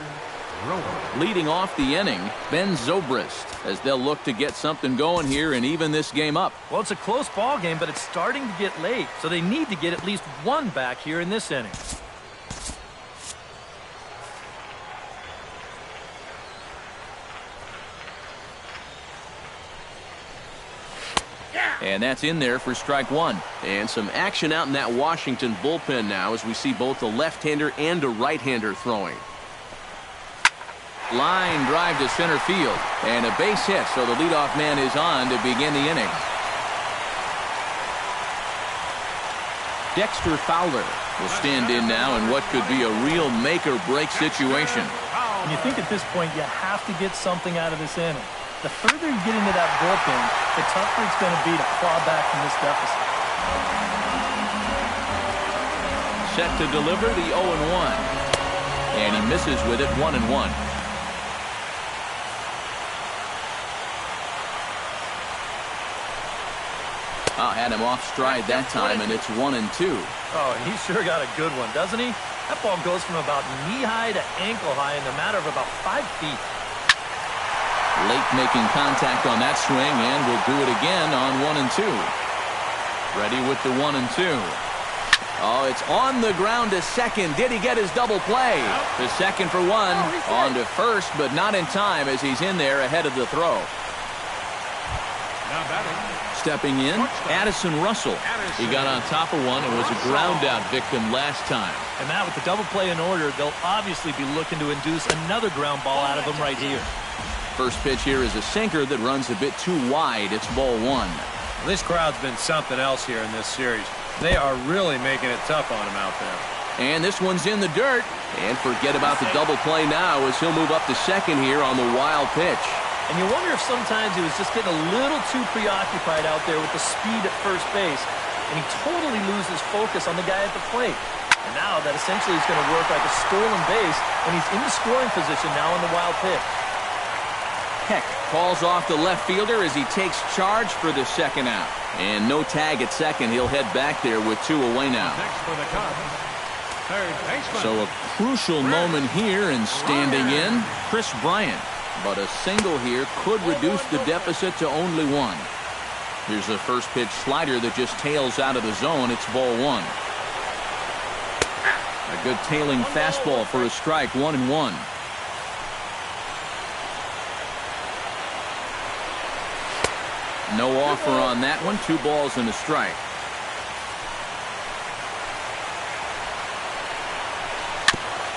Roark. Leading off the inning, Ben Zobrist, as they'll look to get something going here and even this game up. Well, it's a close ball game, but it's starting to get late, so they need to get at least one back here in this inning. And that's in there for strike 1. And some action out in that Washington bullpen now as we see both a left-hander and a right-hander throwing. Line drive to center field. And a base hit, so the leadoff man is on to begin the inning. Dexter Fowler will stand in now in what could be a real make-or-break situation. And you think at this point you have to get something out of this inning. The further you get into that bullpen, the tougher it's going to be to claw back from this deficit. Set to deliver the 0-1. And he misses with it 1-1. Had him off stride that time, and it's 1-2. Oh, he sure got a good one, doesn't he? That ball goes from about knee-high to ankle-high in the matter of about 5 feet. Late making contact on that swing, and will do it again on 1-2. Ready with the 1-2. Oh, it's on the ground to second. Did he get his double play? To second for 1. On to first, but not in time as he's in there ahead of the throw. Now batting. Stepping in, Addison Russell. He got on top of one and was a ground-out victim last time. And Matt, with the double play in order, they'll obviously be looking to induce another ground ball out of him right here. First pitch here is a sinker that runs a bit too wide. It's ball 1. This crowd's been something else here in this series. They are really making it tough on him out there. And this one's in the dirt. And forget about the double play now as he'll move up to second here on the wild pitch. And you wonder if sometimes he was just getting a little too preoccupied out there with the speed at first base, and he totally loses focus on the guy at the plate. And now that essentially is going to work like a stolen base, and he's in the scoring position now on the wild pitch. Heck calls off the left fielder as he takes charge for the second out. And no tag at second. He'll head back there with 2 away now. Next for the Cubs, third baseman. So a crucial moment here, and standing in, Chris Bryant. But a single here could reduce the deficit to only 1. Here's a first pitch slider that just tails out of the zone. It's ball 1. A good tailing fastball for a strike. 1-1. No offer on that one. 2 balls and a strike.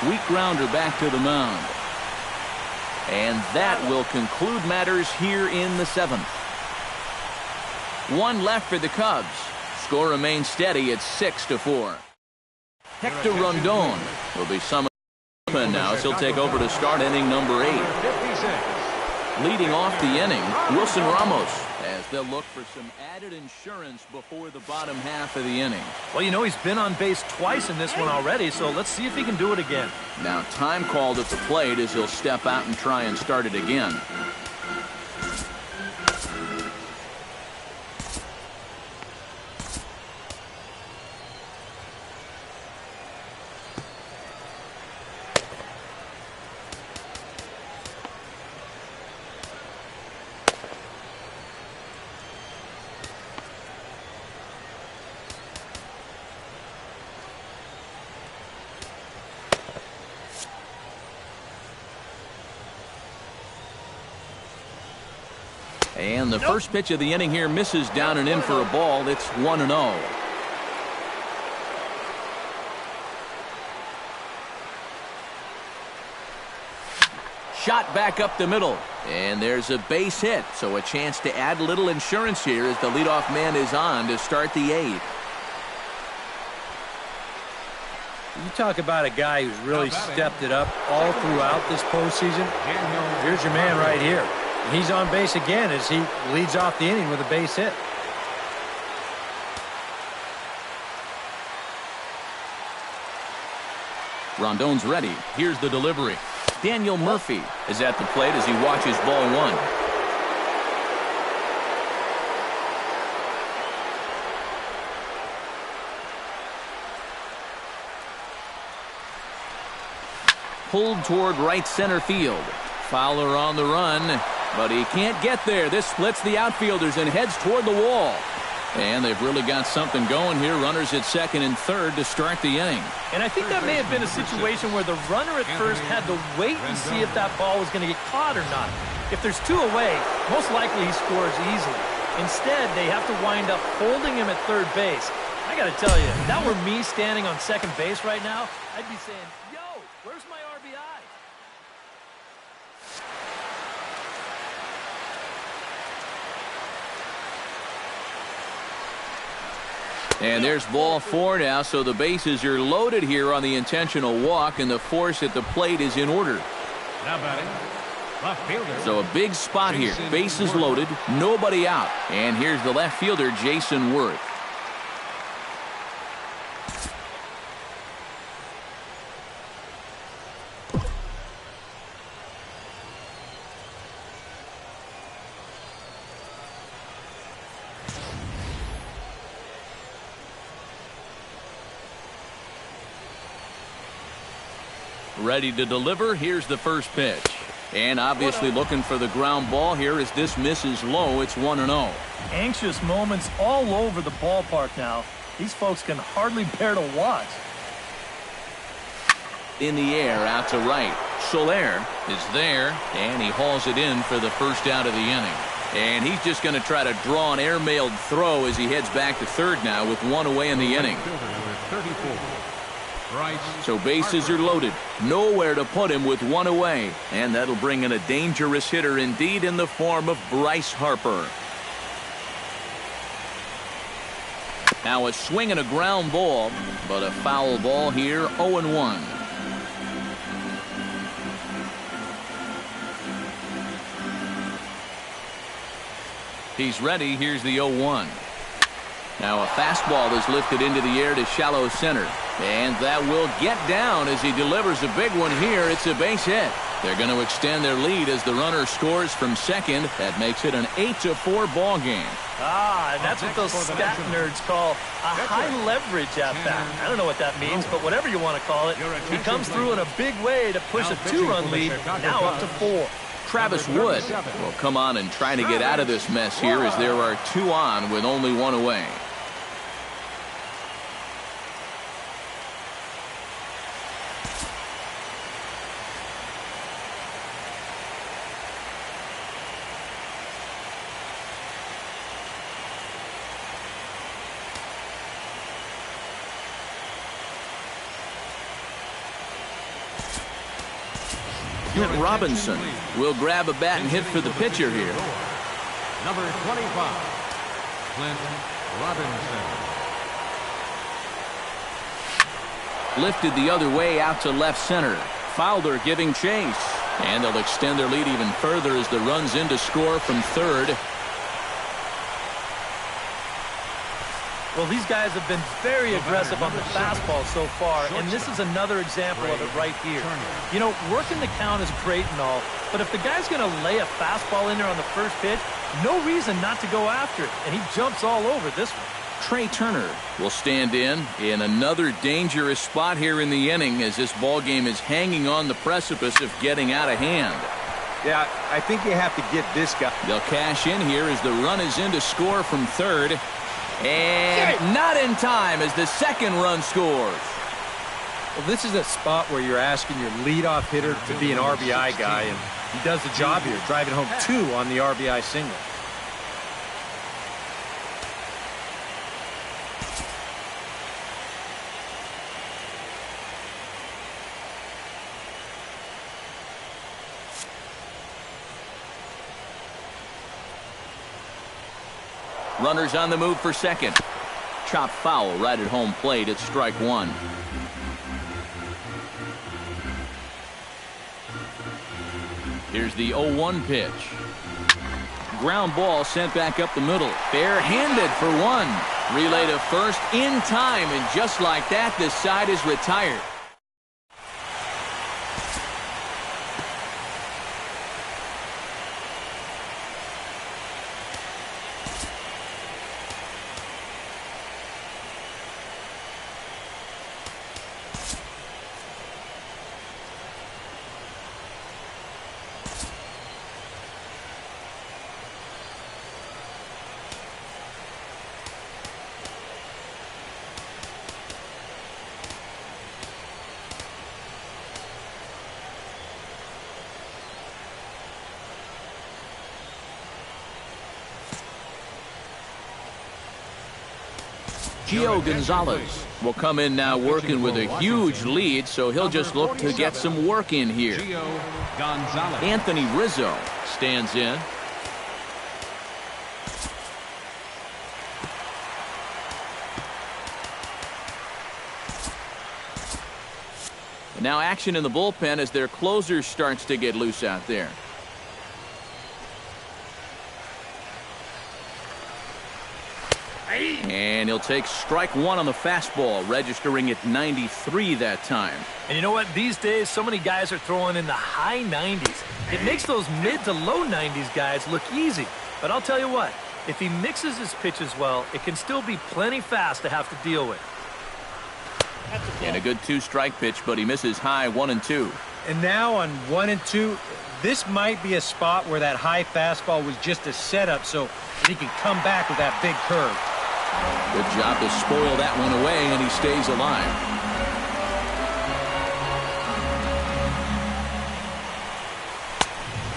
Weak grounder back to the mound. And that will conclude matters here in the 7th. 1 left for the Cubs. Score remains steady at 6-4. Hector Rondon will be summoned bullpen now as he'll take over to start inning number 8. 56. Leading off the inning, Wilson Ramos, as they'll look for some added insurance before the bottom half of the inning. Well, you know, he's been on base twice in this one already, so let's see if he can do it again. Now time called at the plate as he'll step out and try and start it again. And the first pitch of the inning here misses down and in for a ball. It's 1-0. Shot back up the middle. And there's a base hit. So a chance to add a little insurance here as the leadoff man is on to start the 8th. You talk about a guy who's really stepped it up all throughout this postseason. Here's your man right here. He's on base again as he leads off the inning with a base hit. Rondon's ready. Here's the delivery. Daniel Murphy is at the plate as he watches ball 1. Pulled toward right center field. Fowler on the run. But he can't get there. This splits the outfielders and heads toward the wall. And they've really got something going here. Runners at second and third to start the inning. And I think that may have been a situation where the runner at first had to wait and see if that ball was going to get caught or not. If there's 2 away, most likely he scores easily. Instead, they have to wind up holding him at third base. I got to tell you, if that were me standing on second base right now, I'd be saying, yo, where's my RBI? And there's ball 4 now, so the bases are loaded here on the intentional walk, and the force at the plate is in order. Now batting, left fielder. So a big spot here. Bases loaded, nobody out. And here's the left fielder, Jason Worth. Ready to deliver. Here's the first pitch. And obviously looking for the ground ball here as this misses low. It's 1-0. Anxious moments all over the ballpark now. These folks can hardly bear to watch. In the air, out to right. Soler is there, and he hauls it in for the first out of the inning. And he's just going to try to draw an air-mailed throw as he heads back to third now with 1 away in the inning. So bases are loaded. Nowhere to put him with 1 away. And that'll bring in a dangerous hitter indeed in the form of Bryce Harper. Now a swing and a ground ball, but a foul ball here, 0-1. He's ready. Here's the 0-1. Now a fastball is lifted into the air to shallow center. And that will get down as he delivers a big one here. It's a base hit. They're going to extend their lead as the runner scores from second. That makes it an 8-4 ball game. And that's what those stat nerds call a high leverage at bat. I don't know what that means, but whatever you want to call it, he comes through in a big way to push a 2-run lead, now up to 4. Travis Wood will come on and try to get out of this mess here as there are 2 on with only 1 away. Clint Robinson will grab a bat and hit for the pitcher here. Number 25, Clint Robinson. Lifted the other way out to left center. Fowler giving chase. And they'll extend their lead even further as the run's in to score from third. Well, these guys have been very aggressive on the fastball so far, and this is another example of it right here. You know, working the count is great and all, but if the guy's going to lay a fastball in there on the first pitch, no reason not to go after it, and he jumps all over this one. Trey Turner will stand in another dangerous spot here in the inning as this ball game is hanging on the precipice of getting out of hand. Yeah, I think you have to get this guy. They'll cash in here as the run is in to score from third. And not in time as the second run scores. Well, this is a spot where you're asking your leadoff hitter to be an RBI guy, and he does the job here, driving home 2 on the RBI single. Runners on the move for second. Chopped foul right at home plate. It's strike one. Here's the 0-1 pitch. Ground ball sent back up the middle. Bare-handed for one. Relay to first in time, and just like that, this side is retired. Gio Gonzalez will come in now working with a huge lead, so he'll just look to get some work in here. Anthony Rizzo stands in. And now action in the bullpen as their closer starts to get loose out there. And he'll take strike one on the fastball, registering at 93 that time. And you know what? These days, so many guys are throwing in the high 90s. It makes those mid to low 90s guys look easy. But I'll tell you what, if he mixes his pitches well, it can still be plenty fast to have to deal with. And a good 2-strike pitch, but he misses high 1 and 2. And now on 1 and 2, this might be a spot where that high fastball was just a setup so that he can come back with that big curve. Good job to spoil that one away, and he stays alive.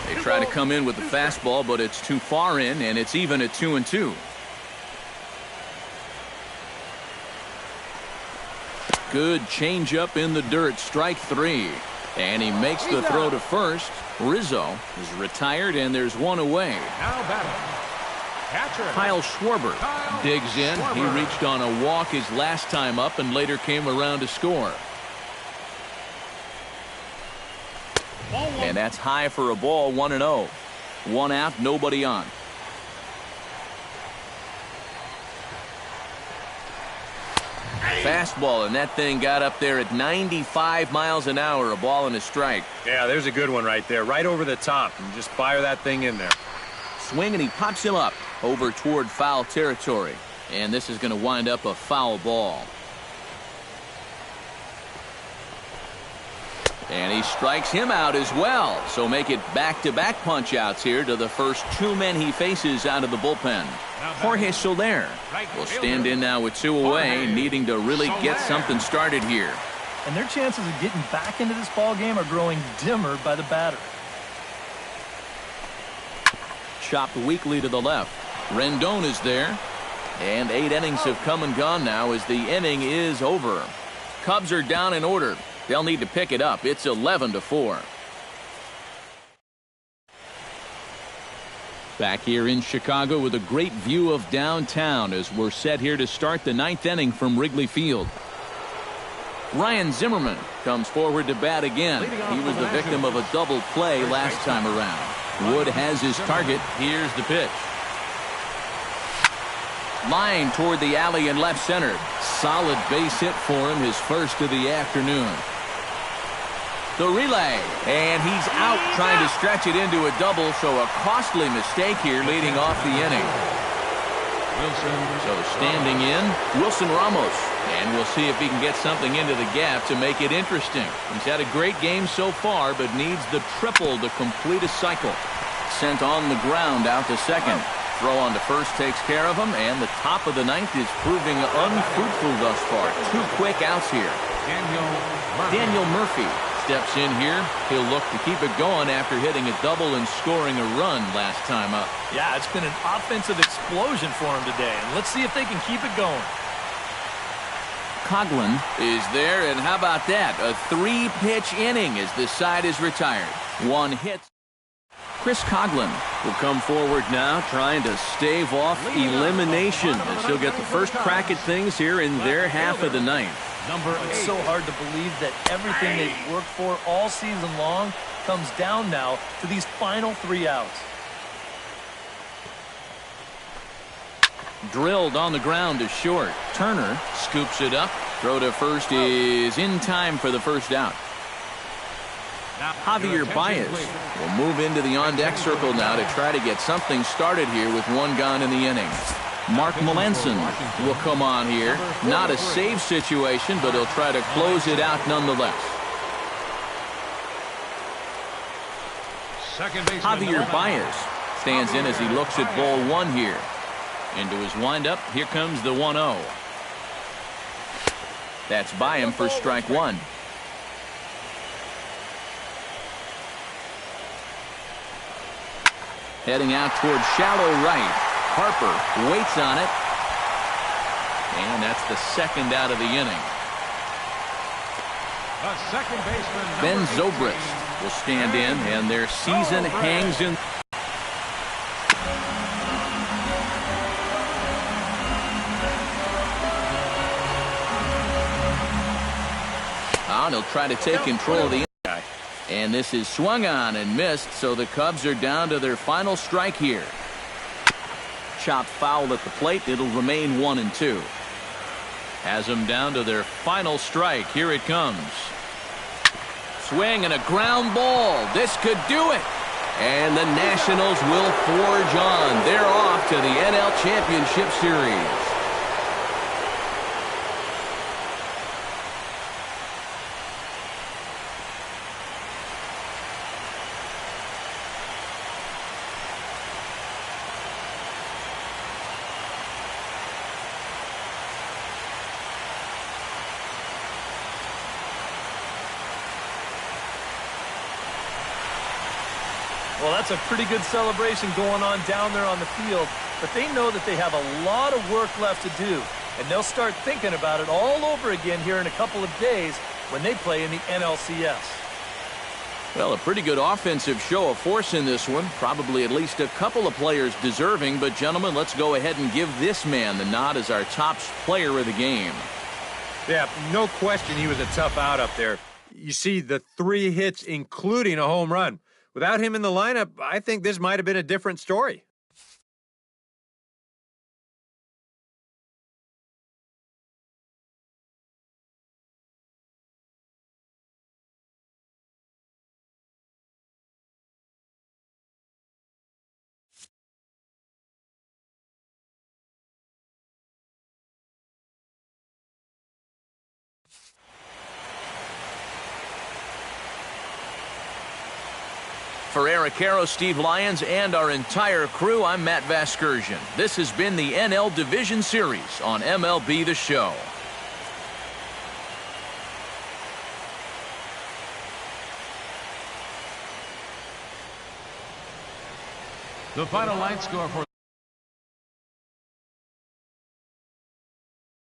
They try to come in with the fastball, but it's too far in, and it's even at 2 and 2. Good changeup in the dirt, strike 3. And he makes the throw to first. Rizzo is retired, and there's one away. Now batting. Kyle Schwarber digs in. He reached on a walk his last time up and later came around to score. And that's high for a ball, 1-0. 1 out, nobody on. Fastball, and that thing got up there at 95 miles an hour, a ball and a strike. Yeah, there's a good one right there, right over the top, and just fire that thing in there. Swing, and he pops him up over toward foul territory. And this is going to wind up a foul ball. And he strikes him out as well. So make it back-to-back punch-outs here to the first 2 men he faces out of the bullpen. Jorge Soler will stand in now with 2 away, needing to really get something started here. And their chances of getting back into this ball game are growing dimmer by the batter. Chopped weakly to the left. Rendon is there. And 8 innings have come and gone now as the inning is over. Cubs are down in order. They'll need to pick it up. It's 11-4. Back here in Chicago with a great view of downtown as we're set here to start the 9th inning from Wrigley Field. Ryan Zimmerman comes forward to bat again. He was the victim of a double play last time around. Wood has his target. Here's the pitch. Line toward the alley in left center. Solid base hit for him, his first of the afternoon. The relay, and he's out trying to stretch it into a double, so a costly mistake here leading off the inning. So standing in, Wilson Ramos, and we'll see if he can get something into the gap to make it interesting. He's had a great game so far, but needs the triple to complete a cycle. Sent on the ground out to second. Throw on to first takes care of him, and the top of the ninth is proving unfruitful thus far. 2 quick outs here. Daniel Murphy steps in here. He'll look to keep it going after hitting a double and scoring a run last time up. Yeah, it's been an offensive explosion for him today, and let's see if they can keep it going. Coghlan is there, and how about that? A 3-pitch inning as this side is retired. 1 hit. Chris Coghlan will come forward now, trying to stave off elimination as he'll get the first crack at things here in their half of the ninth. It's so hard to believe that everything they've worked for all season long comes down now to these final 3 outs. Drilled on the ground to short. Turner scoops it up. Throw to first is in time for the first out. Javier Baez will move into the on-deck circle now to try to get something started here with 1 gone in the inning. Mark Melanson will come on here. Not a save situation, but he'll try to close it out nonetheless. Javier Baez stands in as he looks at ball 1 here. Into his windup, here comes the 1-0. That's by him for strike 1. Heading out toward shallow right. Harper waits on it. And that's the second out of the inning. Ben Zobrist will stand in, and their season hangs in. And he'll try to take control of the inning. And this is swung on and missed, so the Cubs are down to their final strike here. Chopped foul at the plate. It'll remain 1-2. Has them down to their final strike. Here it comes. Swing and a ground ball. This could do it. And the Nationals will forge on. They're off to the NL Championship Series. Well, that's a pretty good celebration going on down there on the field, but they know that they have a lot of work left to do, and they'll start thinking about it all over again here in a couple of days when they play in the NLCS. Well, a pretty good offensive show of force in this one. Probably at least a couple of players deserving, but gentlemen, let's go ahead and give this man the nod as our top player of the game. Yeah, no question he was a tough out up there. You see the 3 hits, including a home run. Without him in the lineup, I think this might have been a different story. For Eric Harrow, Steve Lyons, and our entire crew, I'm Matt Vasgersian. This has been the NL Division Series on MLB The Show. The final line score for